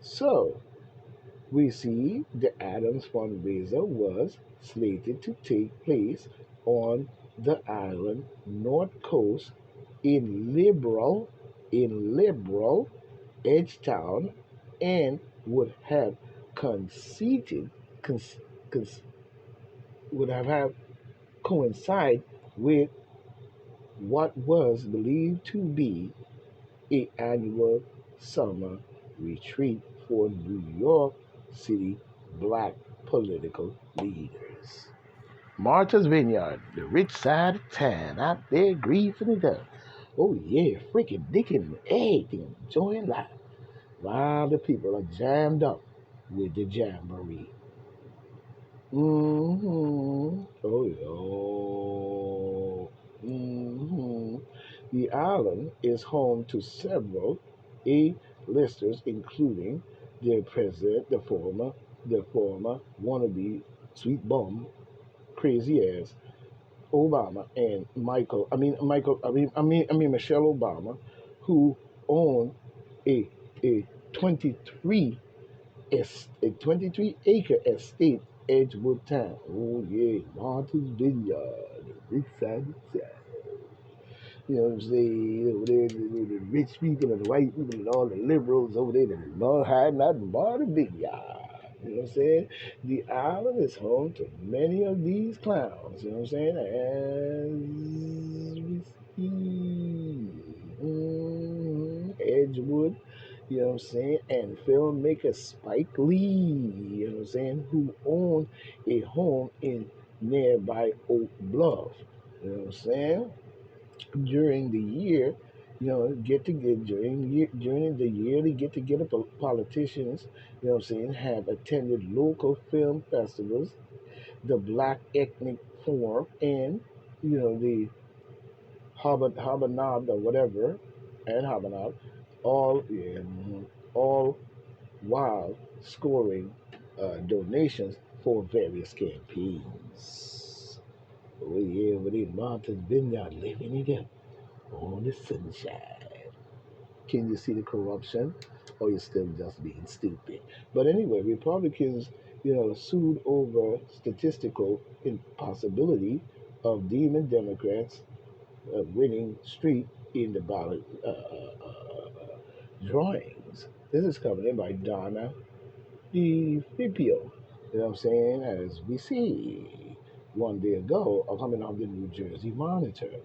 So we see the Adams fundraiser was slated to take place on the island north coast in liberal Edgetown and would have conceded cons, cons, would have coincide with what was believed to be a annual summer retreat for New York City black political leaders. Martha's Vineyard, the rich side of town, out there greasing it up. Oh yeah, freaking dicking everything, enjoying life. While the people are jammed up with the jamboree. Mm-hmm. Oh yeah. Mm-hmm. The island is home to several A-listers, including the president, the former wannabe sweet bum, crazy ass Obama, and Michelle Obama, who own a a 23 a 23-acre estate, Edgewood Town. Oh yeah, Martha's Vineyard, big side, big side. You know what I'm saying? Over there, the rich people and the white people and all the liberals over there, they're all hiding out in Martha's Vineyard. You know what I'm saying? The island is home to many of these clowns. You know what I'm saying? As we see, Edgewood, you know what I'm saying, and filmmaker Spike Lee, you know what I'm saying, who owned a home in nearby Oak Bluff. You know what I'm saying? During the year, get to get during the yearly get together politicians, you know what I'm saying, have attended local film festivals, the Black Ethnic Forum, and the Hobanob or whatever, and Hobanob, all yeah, all while scoring donations for various campaigns. Oh yeah, but in Martha's Vineyard, living it up on the sunshine. Can you see the corruption? Or you're still just being stupid? But anyway, Republicans, sued over statistical impossibility of demon Democrats winning streak in the ballot drawings. This is coming in by Donna DiFipio. You know what I'm saying? As we see one day ago, coming off the New Jersey Monitor.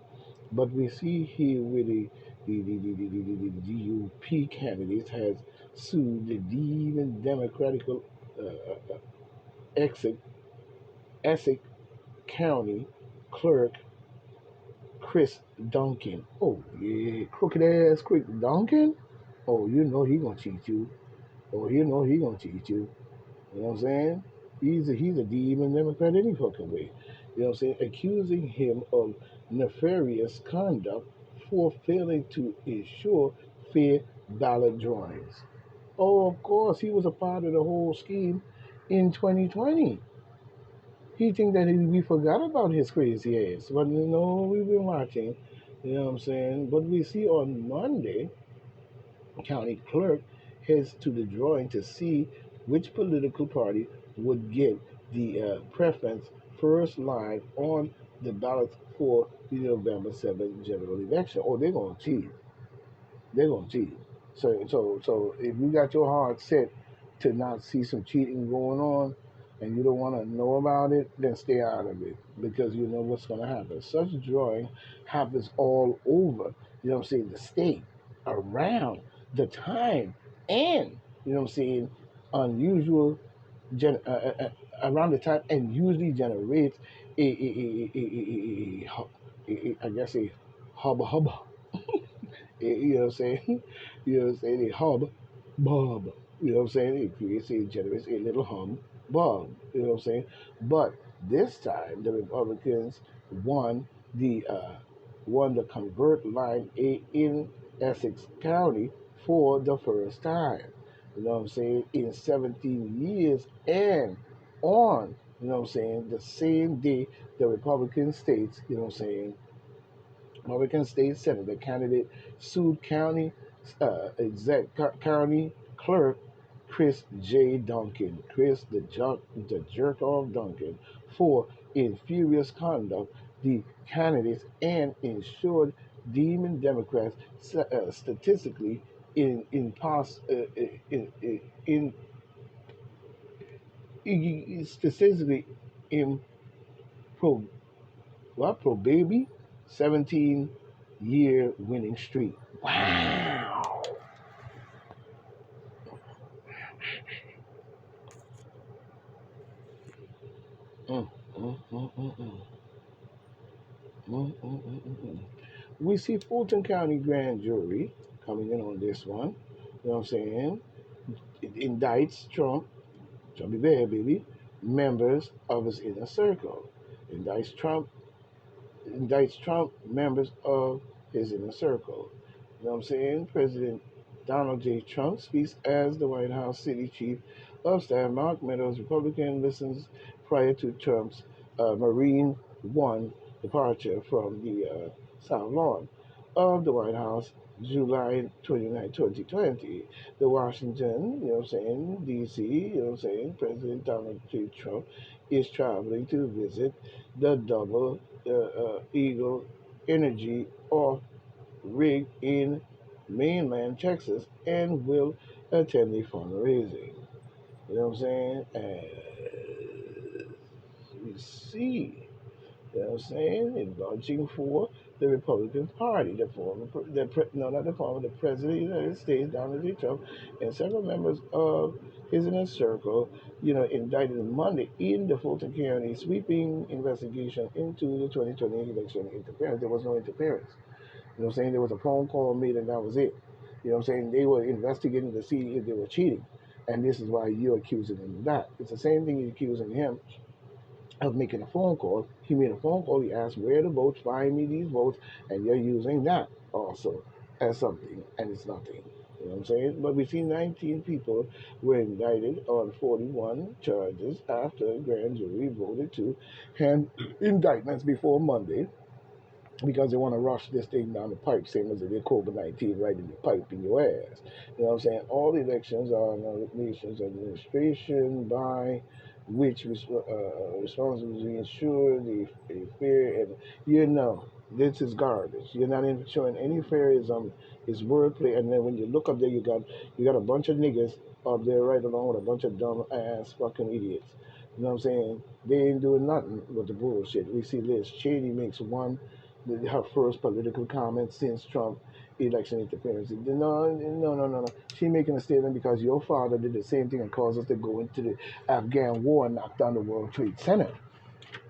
But we see here where the GOP candidates has sued the even Democratic Essex, Essex County Clerk Chris Duncan. Oh yeah, crooked ass Chris Duncan. Oh, he gonna cheat you. Oh, he gonna cheat you. You know what I'm saying? He's a demon Democrat any fucking way. You know what I'm saying? Accusing him of nefarious conduct for failing to ensure fair ballot drawings. Oh, of course, he was a part of the whole scheme in 2020. He think that we forgot about his crazy ass, but we've been watching. You know what I'm saying? But we see on Monday, county clerk heads to the drawing to see which political party would get the preference first line on the ballot for the November 7th general election. Oh, they're gonna cheat. They're gonna cheat. So if you got your heart set to not see some cheating going on, and you don't want to know about it, then stay out of it because you know what's going to happen. Such drawing happens all over. You know what I'm saying? The state, around the time, and what I'm saying, unusual around the time, and usually generates I guess a hubba hubba. You know what I'm saying? You know what I'm saying? A hub bob. You know what I'm saying? It creates generates a little hum bob. You know what I'm saying? But this time the Republicans won the uh, won the convert line in Essex County for the first time. You know what I'm saying? In 17 years, and on, what I'm saying, the same day the Republican states, Republican state senator candidate sued county county clerk Chris J. Duncan, Chris the jerk off Duncan, for infurious conduct, the candidates and ensured demon Democrats statistically in pos statistically in pro pro baby 17-year winning streak. Wow. Mm, mm, mm, mm, mm. Mm, mm, mm, mm, mm. We see Fulton County grand jury coming in on this one. You know what I'm saying? It indicts Trump, Trumpy Bear, baby, members of his inner circle. Indicts Trump, indicts Trump, members of his inner circle. You know what I'm saying? President Donald J. Trump speaks as the White House City Chief of Staff. Mark Meadows, Republican, listens prior to Trump's Marine One departure from the South Lawn of the White House, July 29, 2020. The Washington, you know what I'm saying, D.C., you know what I'm saying, President Donald J. Trump is traveling to visit the Double Eagle Energy off rig in mainland Texas and will attend a fundraising. You know what I'm saying? As we see, you know what I'm saying? In launching for the Republican Party, the former, no, not the former, the President of the United States, Donald J. Trump, and several members of his inner circle, you know, indicted Monday in the Fulton County sweeping investigation into the 2020 election interference. There was no interference. You know what I'm saying? There was a phone call made and that was it. You know what I'm saying? They were investigating to see if they were cheating. And this is why you're accusing them of that. It's the same thing you're accusing him of making a phone call. He made a phone call. He asked where the votes, find me these votes, and you're using that also as something, and it's nothing. You know what I'm saying? But we see 19 people were indicted on 41 charges after a grand jury voted to hand indictments before Monday because they want to rush this thing down the pipe, same as they did COVID-19 right in the pipe in your ass. You know what I'm saying? All elections are in the nation's administration by which responsibly ensure the fair and you know this is garbage. You're not showing any fairism. It's wordplay, and then when you look up there, you got a bunch of niggas up there right along with a bunch of dumb ass fucking idiots. You know what I'm saying? They ain't doing nothing with the bullshit. We see Liz Cheney makes her first political comment since Trump election interference. No, no, no, no, no. She making a statement because your father did the same thing and caused us to go into the Afghan war and knock down the World Trade Center.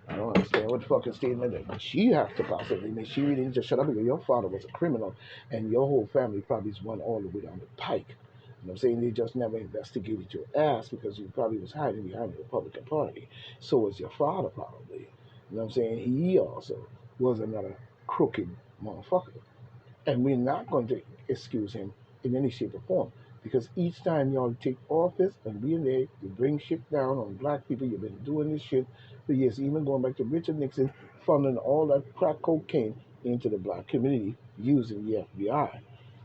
I don't understand what fucking statement that she has to possibly make. She really needs to shut up because your father was a criminal and your whole family probably went all the way down the pike. You know what I'm saying? They just never investigated your ass because you probably was hiding behind the Republican Party. So was your father probably. You know what I'm saying? He also was another crooked motherfucker. And we're not going to excuse him in any shape or form. Because each time y'all take office and be in there, you bring shit down on black people. You've been doing this shit for years, even going back to Richard Nixon, funneling all that crack cocaine into the black community using the FBI. You know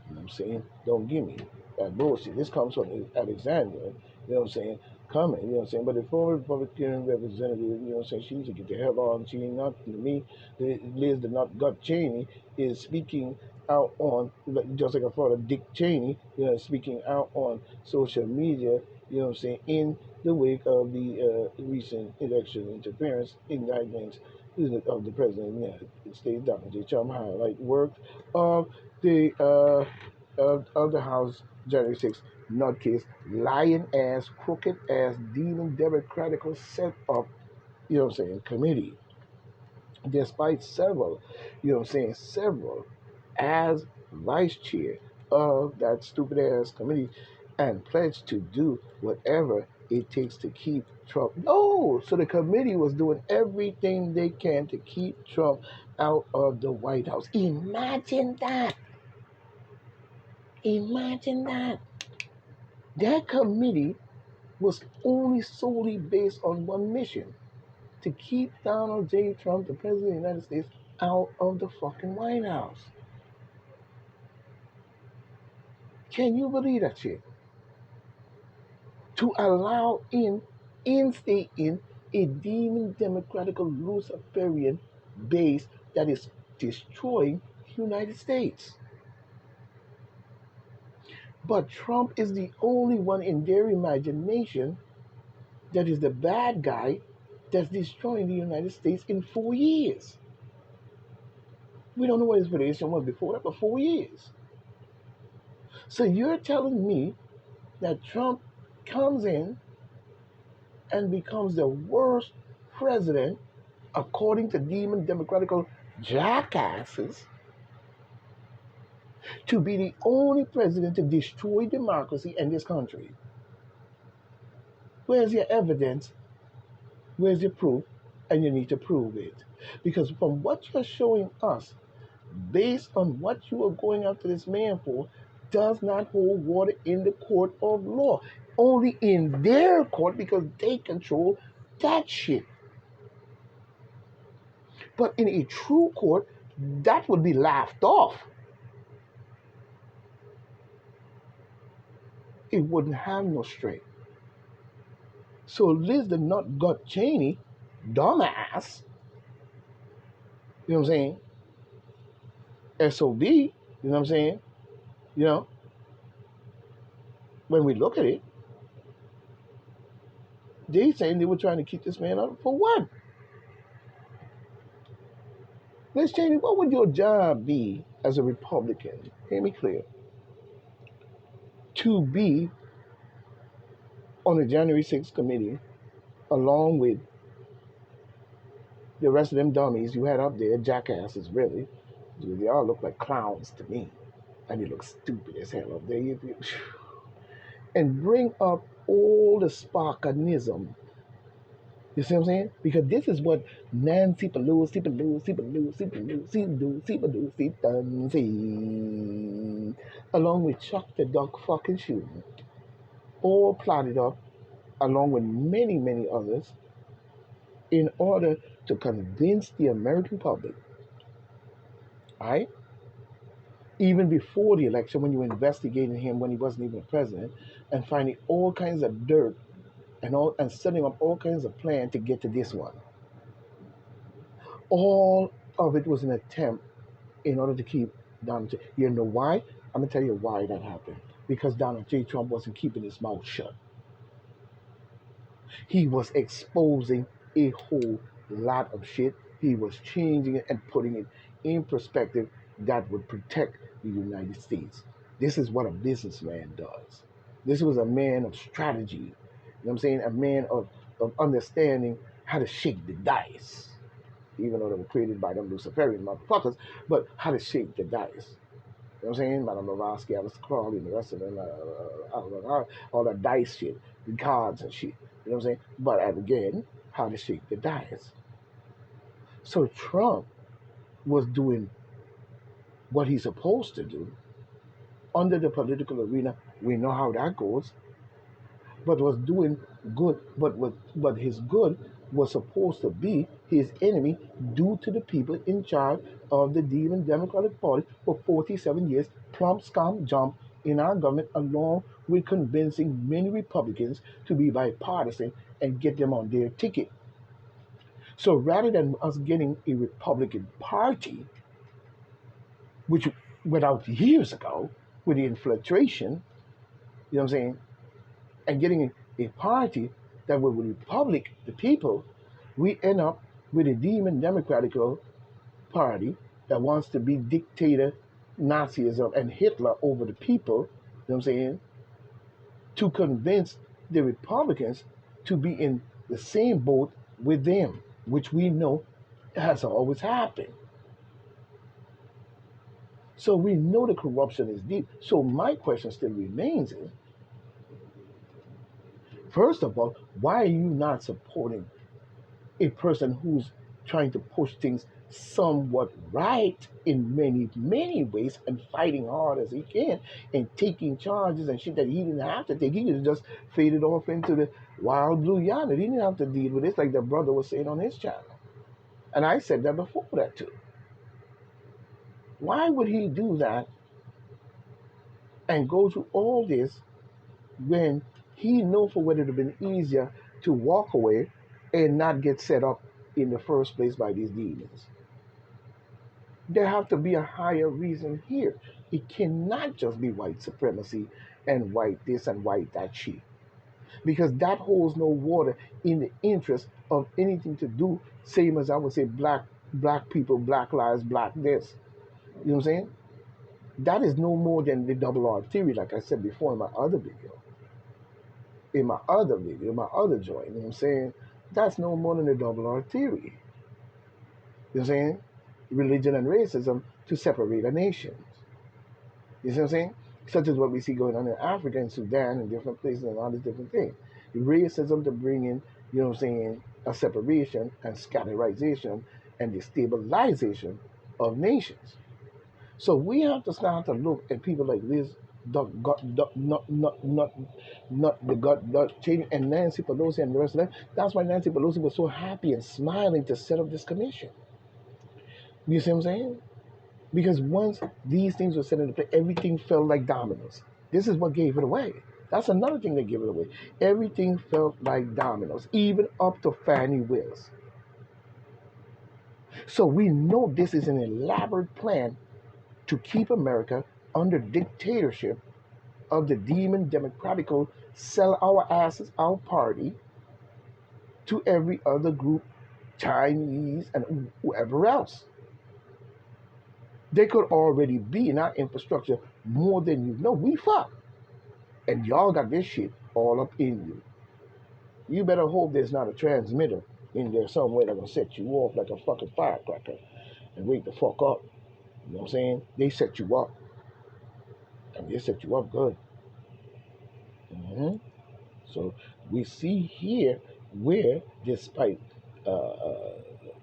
what I'm saying? Don't give me that bullshit. This comes from Alexandria. You know what I'm saying? Coming, you know what I'm saying? But the former Republican representative, you know what I'm saying? She needs to get the hell on. She ain't not to me. Liz the not gut Cheney is speaking out on just like her father Dick Cheney, you know, speaking out on social media, you know what I'm saying, in the wake of the recent election interference indictments of the president of the United States, Donald J. Trump, highlight work of the of the House January 6th nutcase, lying ass, crooked ass, demon democratical set up, you know what I'm saying, committee. Despite several, you know what I'm saying, several as vice chair of that stupid ass committee and pledged to do whatever it takes to keep Trump. No, so the committee was doing everything they can to keep Trump out of the White House. Imagine that. Imagine that. That committee was only solely based on one mission to keep Donald J. Trump, the President of the United States, out of the fucking White House. Can you believe that shit? to allow stay in a demon democratical Luciferian base that is destroying the United States. But Trump is the only one in their imagination that is the bad guy that's destroying the United States in 4 years. We don't know what his relation was before that, but 4 years. So you're telling me that Trump comes in and becomes the worst president according to demon democratical jackasses to be the only president to destroy democracy in this country. Where's your evidence? Where's your proof? And you need to prove it. Because from what you're showing us, based on what you are going after this man for, does not hold water in the court of law. Only in their court because they control that shit. But in a true court, that would be laughed off. It wouldn't have no strength. So Liz the Nut Gut Cheney, dumbass, you know what I'm saying? SOB, you know what I'm saying? You know, when we look at it, they saying they were trying to keep this man up for what? Liz Cheney, what would your job be as a Republican? Hear me clear. To be on the January 6th committee along with the rest of them dummies you had up there, jackasses really. They all look like clowns to me. And they look stupid as hell up there. And bring up all the Sparkanism. You see what I'm saying? Because this is what Nancy Pelosi along with Chuck the Duck fucking Schumer, all plotted up along with many, many others in order to convince the American public, right? Even before the election, when you were investigating him when he wasn't even a president, and finding all kinds of dirt and setting up all kinds of plans to get to this one. All of it was an attempt in order to keep Donald J. You know why? I'm gonna tell you why that happened. Because Donald J. Trump wasn't keeping his mouth shut. He was exposing a whole lot of shit. He was changing it and putting it in perspective that would protect the United States. This is what a businessman does. This was a man of strategy. You know what I'm saying? A man of understanding how to shake the dice. Even though they were created by them Luciferian motherfuckers, but how to shake the dice. You know what I'm saying? Madame Blavatsky, Alice Crawley, and the rest of them, all that dice shit, the cards and shit. You know what I'm saying? But again, how to shake the dice. So Trump was doing what he's supposed to do under the political arena. We know how that goes. But was doing good. But his good was supposed to be his enemy due to the people in charge of the demon Democratic Party for 47 years, plump, scum, jump in our government, along with convincing many Republicans to be bipartisan and get them on their ticket. So rather than us getting a Republican Party, which went out years ago with the infiltration, you know what I'm saying, and getting a party that will republic the people, we end up with a demon Democratic Party that wants to be dictator, Nazism, and Hitler over the people, you know what I'm saying, to convince the Republicans to be in the same boat with them, which we know has always happened. So we know the corruption is deep. So my question still remains is, first of all, why are you not supporting a person who's trying to push things somewhat right in many, many ways and fighting hard as he can and taking charges and shit that he didn't have to take? He could have just faded off into the wild blue yonder. He didn't have to deal with this like the brother was saying on his channel. And I said that before that too. Why would he do that and go through all this when he knew for what it would have been easier to walk away and not get set up in the first place by these demons. There have to be a higher reason here. It cannot just be white supremacy and white this and white that shit. Because that holds no water in the interest of anything to do, same as I would say black people, black lives, black this. You know what I'm saying? That is no more than the double R theory, like I said before in my other video. In my other video, in my other joint, you know what I'm saying? That's no more than the double R theory. You know what I'm saying? Religion and racism to separate a nation. You see what I'm saying? Such as what we see going on in Africa and Sudan and different places and all these different things. Racism to bring in, you know what I'm saying, a separation and scatterization and destabilization of nations. So we have to start to look at people like Liz, not the gut Cheney and Nancy Pelosi and the rest of them. That's why Nancy Pelosi was so happy and smiling to set up this commission. You see what I'm saying? Because once these things were set into play, everything felt like dominoes. This is what gave it away. That's another thing that gave it away. Everything felt like dominoes, even up to Fannie Wills. So we know this is an elaborate plan to keep America under dictatorship of the demon democratical, sell our asses, our party, to every other group, Chinese and whoever else. They could already be in our infrastructure more than you know. We fuck. And y'all got this shit all up in you. You better hope there's not a transmitter in there somewhere that's gonna set you off like a fucking firecracker and wake the fuck up. You know what I'm saying? They set you up. And they set you up good. So we see here where, despite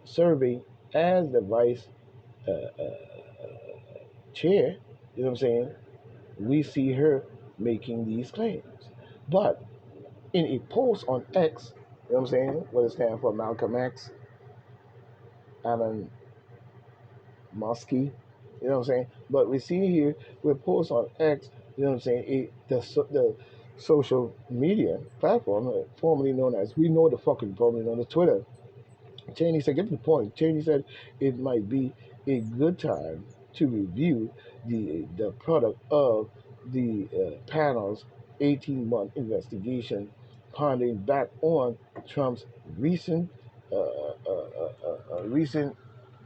serving as the vice chair, you know what I'm saying, we see her making these claims. But in a post on X, you know what I'm saying, what it stands for, Malcolm X, Alan Muskie, you know what I'm saying, but we see here with posts on X, you know what I'm saying, the social media platform, formerly known as, we know the fucking formerly known as Twitter. Cheney said, get to the point. Cheney said it might be a good time to review the product of the panel's 18-month investigation, pondering back on Trump's recent recent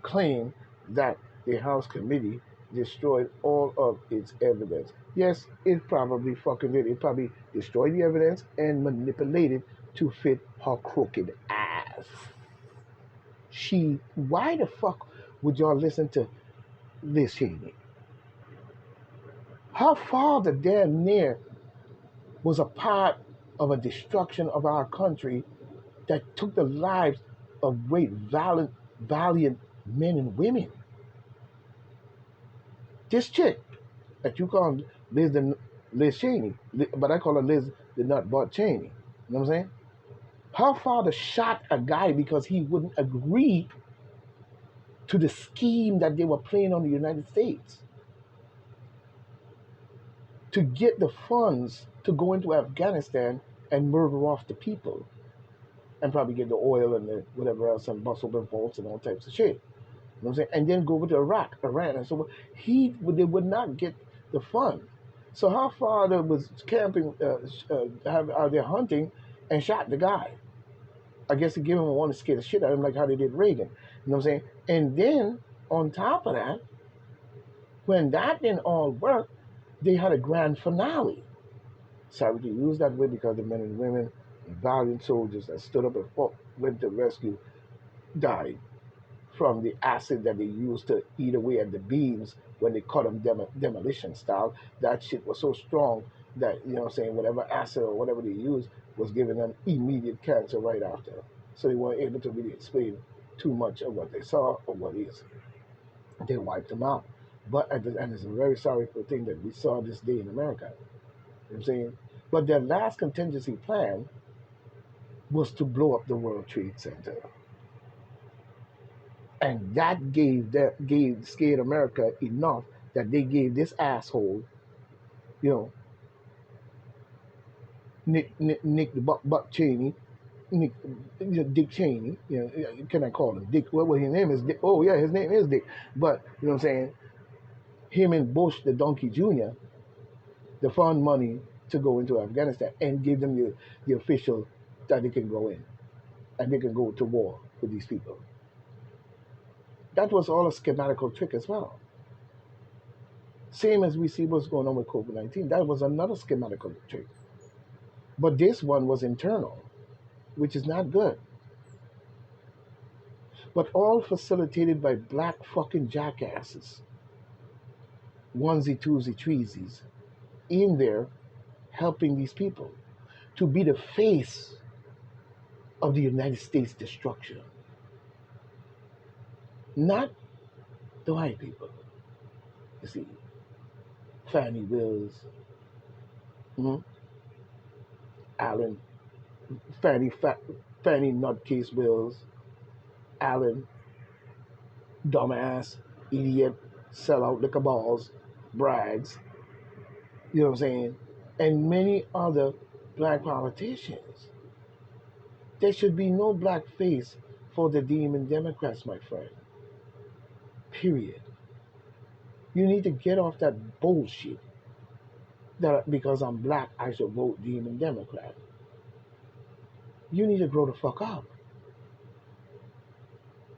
claim that the House committee destroyed all of its evidence. Yes, it probably fucking did. It probably destroyed the evidence and manipulated to fit her crooked ass. Why the fuck would y'all listen to Liz Cheney? Her father damn near was a part of a destruction of our country that took the lives of great valiant men and women. This chick that you call Liz Cheney, but I call her Liz the Nut Butt Cheney. You know what I'm saying? Her father shot a guy because he wouldn't agree to the scheme that they were playing on the United States to get the funds to go into Afghanistan and murder off the people and probably get the oil and the whatever else and bust open vaults and all types of shit. You know what I'm saying? And then go over to Iran, and so they would not get the fund. So her father was camping, out there hunting, and shot the guy. I guess to give him one to scare the shit out of him, like how they did Reagan. You know what I'm saying? And then on top of that, when that didn't all work, they had a grand finale. Sorry to use that way because the men and women, the valiant soldiers that stood up and fought, went to rescue, died from the acid that they used to eat away at the beams when they cut them demolition style. That shit was so strong that, you know what I'm saying, whatever acid or whatever they used was giving them immediate cancer right after. So they weren't able to really explain too much of what they saw or what is. They wiped them out. But and it's a very sorrowful thing that we saw this day in America. You know what I'm saying? But their last contingency plan was to blow up the World Trade Center. And that scared America enough that they gave this asshole, you know, Nick the Buck Cheney, Nick, Dick Cheney. Can I call him Dick? Well, his name is Dick. Oh yeah, his name is Dick. But you know what I'm saying? Him and Bush the Donkey Jr. They found money to go into Afghanistan and give them the official that they can go in and they can go to war with these people. That was all a schematical trick as well. Same as we see what's going on with COVID-19. That was another schematical trick. But this one was internal, which is not good. But all facilitated by black fucking jackasses, onesie, twosie, threesies, in there helping these people to be the face of the United States destruction. Not the white people. You see, Fannie Wills, Allen, Fannie Nutcase Wills, Allen, dumbass, idiot, sellout liquor balls, Braggs, you know what I'm saying, and many other black politicians. There should be no black face for the demon Democrats, my friend. Period. You need to get off that bullshit that because I'm black, I should vote demon Democrat. You need to grow the fuck up.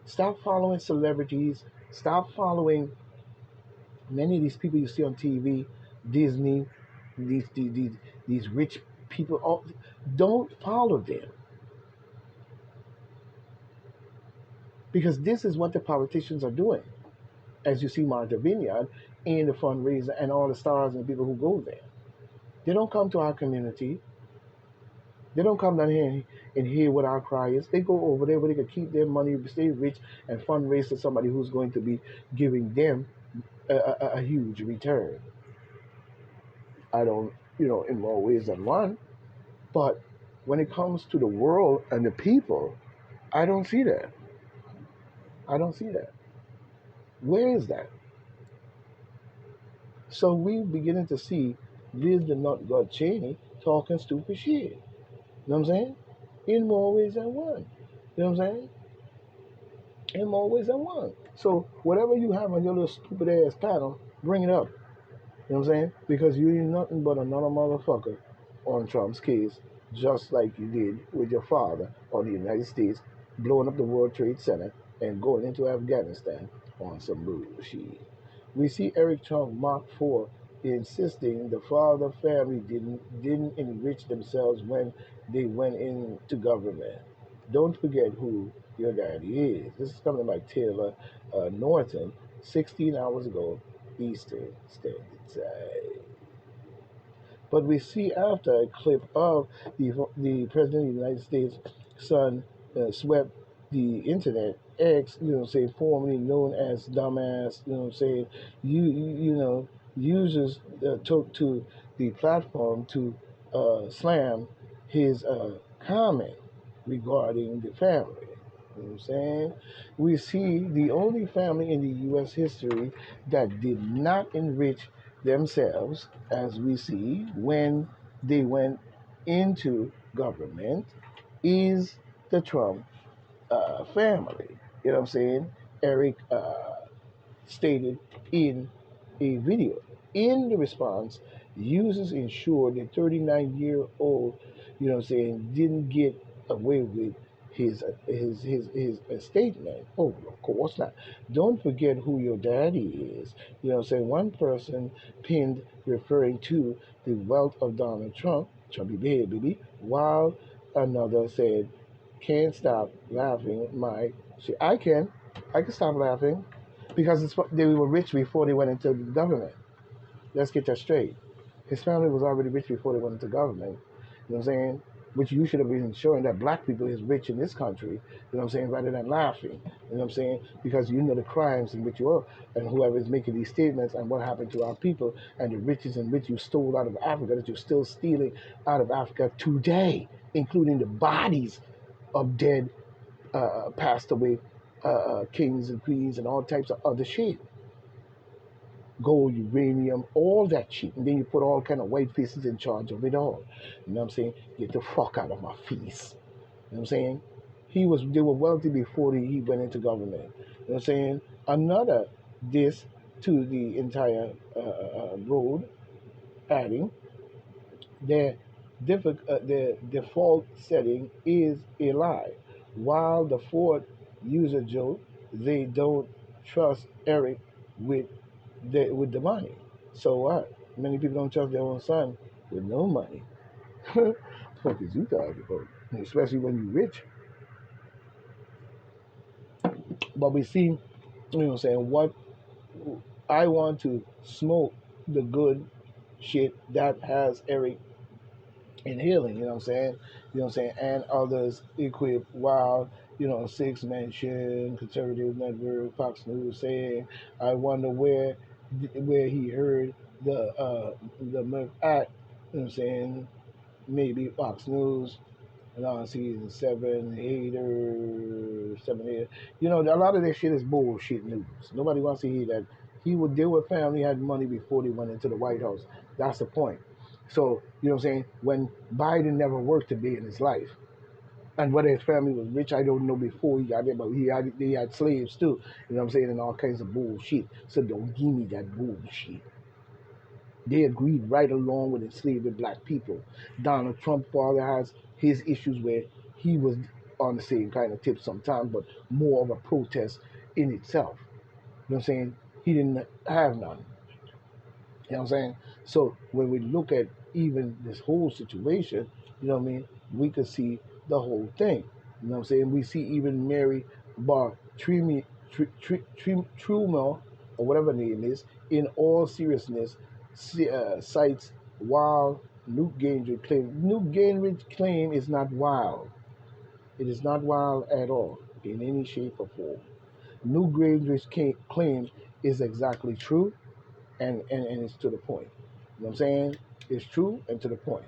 Stop following celebrities. Stop following many of these people you see on TV, Disney, these rich people. Don't follow them. Because this is what the politicians are doing. As you see Martha Vineyard in the fundraiser and all the stars and the people who go there. They don't come to our community. They don't come down here and hear what our cry is. They go over there where they can keep their money, stay rich, and fundraise to somebody who's going to be giving them a huge return. I don't, in more ways than one. But when it comes to the world and the people, I don't see that. I don't see that. Where is that? So we beginning to see Liz the Nut God Cheney talking stupid shit. You know what I'm saying? In more ways than one. You know what I'm saying? In more ways than one. So whatever you have on your little stupid ass panel, bring it up. You know what I'm saying? Because you ain't nothing but another motherfucker on Trump's case, just like you did with your father on the United States, blowing up the World Trade Center and going into Afghanistan on some bullshit. We see Eric Trump Mark IV insisting the father family didn't enrich themselves when they went into government. Don't forget who your daddy is. This is coming by Taylor Norton, 16 hours ago, Eastern Standard Time. But we see after a clip of the President of the United States' son swept the internet, X, say formerly known as dumbass, saying, uses took to the platform to slam his comment regarding the family. You know what I'm saying? We see the only family in the U.S. history that did not enrich themselves, as we see when they went into government, is the Trump family. You know what I'm saying? Eric stated in a video. In the response, users ensured the 39-year-old, didn't get away with his statement. Oh, of course not. Don't forget who your daddy is. One person pinned referring to the wealth of Donald Trump, Trumpy baby, while another said, "Can't stop laughing, my." See, I can stop laughing because they were rich before they went into the government. Let's get that straight. His family was already rich before they went into government. You know what I'm saying? Which you should have been ensuring that black people is rich in this country. You know what I'm saying? Rather than laughing. You know what I'm saying? Because you know the crimes in which you are and whoever is making these statements and what happened to our people and the riches in which you stole out of Africa that you're still stealing out of Africa today, including the bodies of dead, passed away kings and queens and all types of other shit. gold, uranium, all that shit. And then you put all kind of white faces in charge of it all. You know what I'm saying? Get the fuck out of my face. You know what I'm saying? They were wealthy before he went into government. You know what I'm saying? Another this to the entire road, adding their default setting is a lie. While the Ford user Joe, they don't trust Eric with the money. So what? Many people don't trust their own son with no money. What the fuck is you talking about? Especially when you're rich. But we see, you know what I'm saying, what I want to smoke the good shit that has Eric in healing, you know what I'm saying? You know what I'm saying? And others equipped while, Six Mansion, Conservative Network, Fox News saying, I wonder where he heard the Merc Act, you know what I'm saying? Maybe Fox News, season 7, 8 or 7, 8. A lot of that shit is bullshit news. Nobody wants to hear that. He would deal with family, had money before they went into the White House. That's the point. So, you know what I'm saying? When Biden never worked a day in his life, and whether his family was rich, I don't know before he got there, but they had slaves too. You know what I'm saying? And all kinds of bullshit. So don't give me that bullshit. They agreed right along with enslaving black people. Donald Trump father has his issues where he was on the same kind of tip sometimes, but more of a protest in itself. You know what I'm saying? He didn't have none. You know what I'm saying? So when we look at even this whole situation, you know what I mean, we could see the whole thing. You know what I'm saying? We see even Mary Bartrimi Trumo, or whatever her name is, in all seriousness, cites wild Newt Gingrich claim is not wild. It is not wild at all in any shape or form. Newt Gingrich claim is exactly true, and it's to the point. You know what I'm saying? It's true and to the point.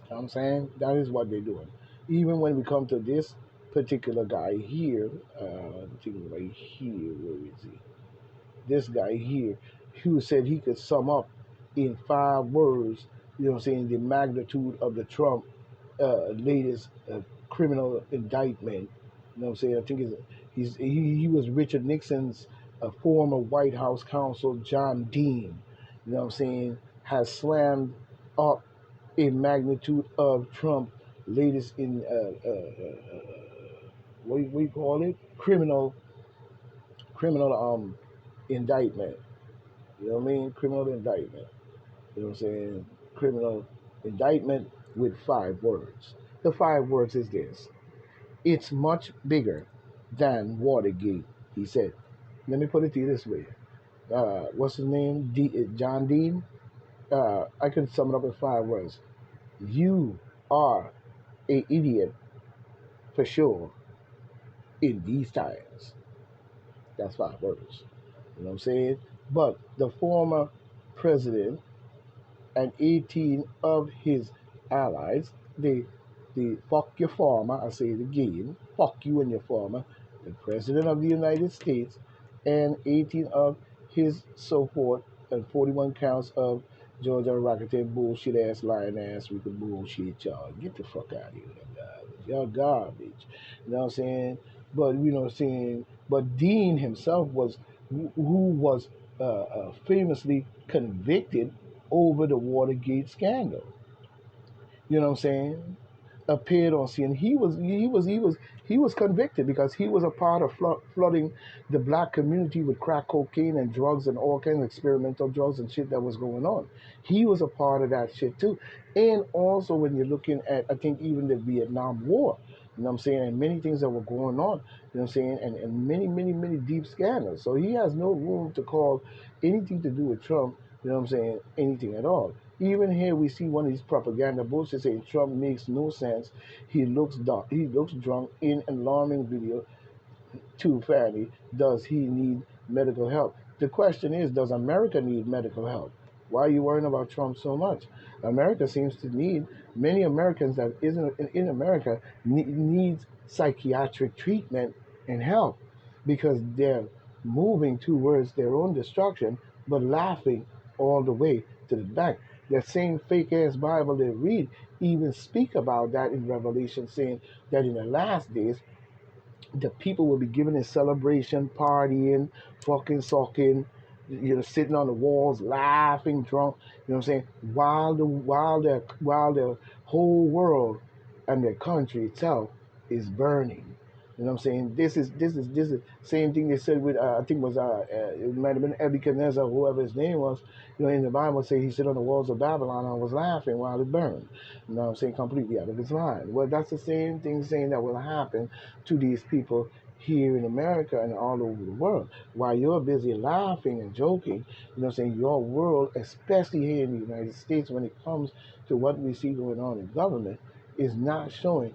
You know what I'm saying? That is what they're doing. Even when we come to this particular guy here, right here, where is he? This guy here, who said he could sum up in 5 words, you know what I'm saying, the magnitude of the Trump latest criminal indictment. You know what I'm saying? I think he was Richard Nixon's former White House counsel, John Dean. You know what I'm saying? Has slammed up a magnitude of Trump latest in what do you call it? Criminal indictment. You know what I mean? Criminal indictment. You know what I'm saying? Criminal indictment with 5 words. The 5 words is this: it's much bigger than Watergate, he said. Let me put it to you this way. What's his name? John Dean? I can sum it up in 5 words. You are a idiot for sure in these times. That's 5 words. You know what I'm saying? But the former president and 18 of his allies, the fuck your farmer, I say it again, fuck you and your farmer, the president of the United States, and 18 of his so forth, and 41 counts of Georgia racketeer bullshit ass, lying ass, we could bullshit y'all. Get the fuck out of here, guys. Y'all garbage. You know what I'm saying? But you know what I'm saying? But Dean himself who was famously convicted over the Watergate scandal. You know what I'm saying? Appeared on scene. He was convicted because he was a part of flooding the black community with crack cocaine and drugs and all kinds of experimental drugs and shit that was going on. He was a part of that shit too. And also when you're looking at, I think, even the Vietnam War, you know what I'm saying, and many things that were going on, you know what I'm saying, and many, many, many deep scandals. So he has no room to call anything to do with Trump, you know what I'm saying, anything at all. Even here, we see one of these propaganda bullshit saying Trump makes no sense. He looks dumb. He looks drunk in an alarming video to Fanny. Does he need medical help? The question is, does America need medical help? Why are you worrying about Trump so much? America seems to need, many Americans that isn't in America needs psychiatric treatment and help because they're moving towards their own destruction but laughing all the way to the bank. That same fake ass Bible they read even speak about that in Revelation, saying that in the last days the people will be giving a celebration, partying, fucking sucking, sitting on the walls, laughing, drunk. You know what I'm saying? While the whole world and their country itself is burning. You know what I'm saying? This is same thing they said with I think it was it might have been Nebuchadnezzar, whoever his name was. In the Bible say he stood on the walls of Babylon and was laughing while it burned. You know what I'm saying? Completely out of his mind. Well, that's the same thing saying that will happen to these people here in America and all over the world. While you're busy laughing and joking, your world, especially here in the United States, when it comes to what we see going on in government, is not showing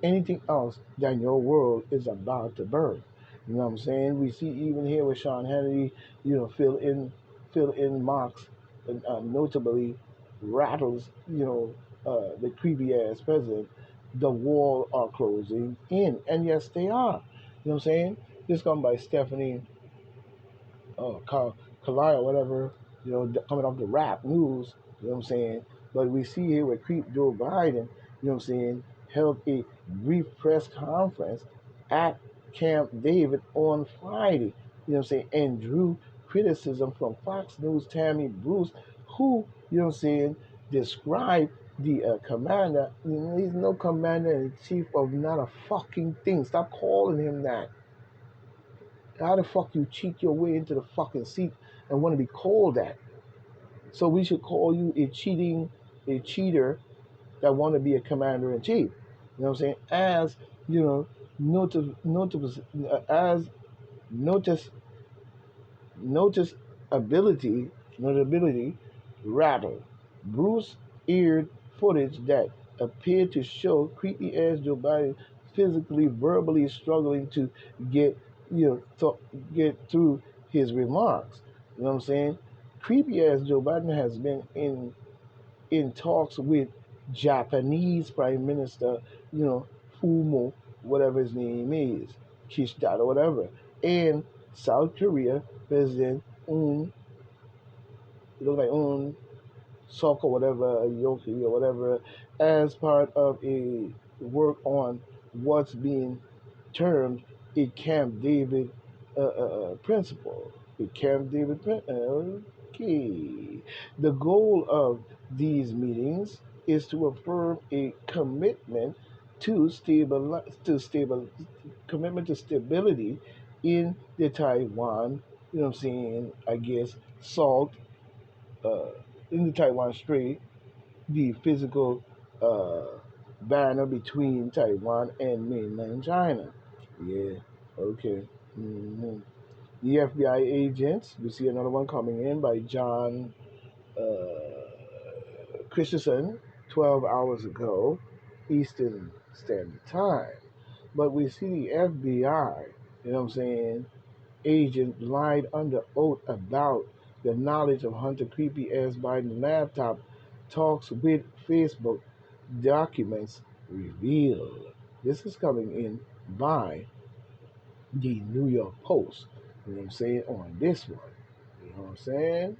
anything else than your world is about to burn. You know what I'm saying? We see even here with Sean Hannity, fill in Marks, notably rattles, the creepy ass president. The wall are closing in, and yes, they are. You know what I'm saying? This come by Stephanie Kalai or whatever, coming off the rap news, you know what I'm saying? But we see here with Creep Joe Biden, you know what I'm saying, held a brief press conference at Camp David on Friday, you know what I'm saying, and drew criticism from Fox News Tammy Bruce, who, you know what I'm saying, described the commander. He's no commander in chief of not a fucking thing. Stop calling him that. How the fuck you cheat your way into the fucking seat and want to be called that? So we should call you a cheater that want to be a commander in chief. You know what I'm saying? As you know, as notice notice notability rattle. Bruce aired footage that appeared to show creepy ass Joe Biden physically, verbally struggling to get get through his remarks. You know what I'm saying? Creepy ass Joe Biden has been in talks with Japanese Prime Minister, Fumo, whatever his name is, Kishida or whatever, and South Korea President Un, it looks like Un Sok or whatever, Yoki or whatever, as part of a work on what's being termed a Camp David principle. A Camp David principle. Okay. The goal of these meetings is to affirm a commitment to commitment to stability in the Taiwan, I guess, salt, uh, in the Taiwan Strait, the physical uh, banner between Taiwan and mainland China. Yeah, okay. The FBI agents, we see another one coming in by John Christensen 12 hours ago, Eastern Standard Time. But we see the FBI, you know what I'm saying, agent lied under oath about the knowledge of Hunter Creepy ass Biden laptop talks with Facebook documents revealed. This is coming in by the New York Post. You know what I'm saying? On this one. You know what I'm saying?